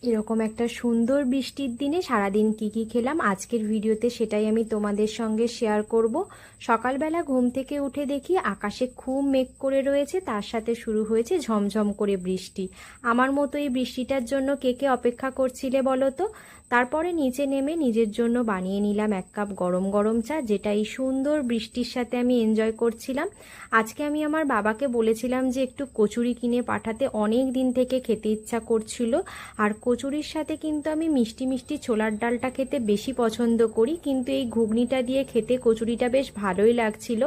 এরকম একটা সুন্দর বৃষ্টির দিনে সারাদিন কি খেলাম আজকের ভিডিওতে সেটাই আমি তোমাদের সঙ্গে শেয়ার করব। সকালবেলা ঘুম থেকে উঠে দেখি আকাশে খুব মেঘ করে রয়েছে, তার সাথে শুরু হয়েছে ঝমঝম করে বৃষ্টি। আমার মতো এই বৃষ্টিটার জন্য কে কে অপেক্ষা করছিলে বলো তো। তারপরে নিচে নেমে নিজের জন্য বানিয়ে নিলাম 1 কাপ গরম গরম চা, যেটা এই সুন্দর বৃষ্টির সাথে আমি এনজয় করছিলাম। আজকে আমি আমার বাবাকে বলেছিলাম যে একটু কচুরি কিনে পাঠাতে, অনেক দিন থেকে খেতে ইচ্ছা করছিল। আর কচুরির সাথে কিন্তু আমি মিষ্টি মিষ্টি ছোলার ডালটা খেতে বেশি পছন্দ করি, কিন্তু এই ঘুগনিটা দিয়ে খেতে কচুরিটা বেশ ভালোই লাগছিল।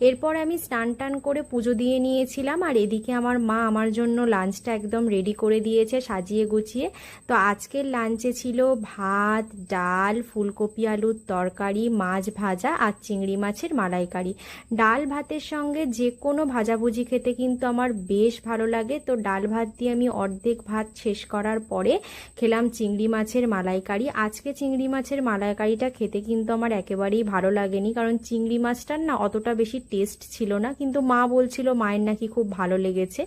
এরপর আমি স্নান টান করে পুজো দিয়ে নিয়েছিলাম, আর এদিকে আমার মা আমার জন্য লাঞ্চটা একদম রেডি করে দিয়েছে সাজিয়ে গুছিয়ে। তো আজকের লাঞ্চে ছিল ভাত, ডাল, ফুলকপি আলুর তরকারি, মাছ ভাজা আর চিংড়ি মাছের মালাইকারি। ডাল ভাতের সঙ্গে যে কোনো ভাজাভুজি খেতে কিন্তু আমার বেশ ভালো লাগে। তো ডাল ভাত দিয়ে আমি অর্ধেক ভাত শেষ করার পরে খেলাম চিংড়ি মাছের মালাইকারি। আজকে চিংড়ি মাছের মালাইকারিটা খেতে কিন্তু আমার একেবারেই ভালো লাগেনি, কারণ চিংড়ি মাছটার না অতটা বেশি টেস্ট ছিল না, কিন্তু মা বলছিল মায়ের নাকি খুব ভালো লেগেছে।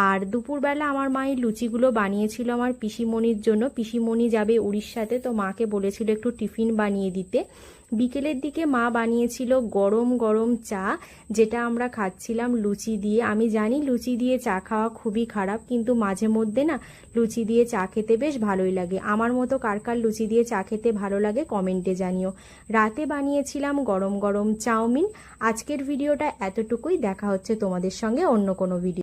আর দুপুরবেলা আমার মা এই লুচিগুলো বানিয়েছিল আমার পিসিমণির জন্য। পিসিমণি যাবে উড়িষ্যাতে, তো মাকে বলেছিল একটু টিফিন বানিয়ে দিতে। বিকেলের দিকে মা বানিয়েছিল গরম গরম চা, যেটা আমরা খাচ্ছিলাম লুচি দিয়ে। আমি জানি লুচি দিয়ে চা খাওয়া খুবই খারাপ, কিন্তু মাঝে মধ্যে না লুচি দিয়ে চা খেতে বেশ ভালোই লাগে। আমার মতো কার কার লুচি দিয়ে চা খেতে ভালো লাগে কমেন্টে জানিও। রাতে বানিয়েছিলাম গরম গরম চাউমিন। আজকের ভিডিওটা এতটুকুই, দেখা হচ্ছে তোমাদের সঙ্গে অন্য কোনো ভিডিও।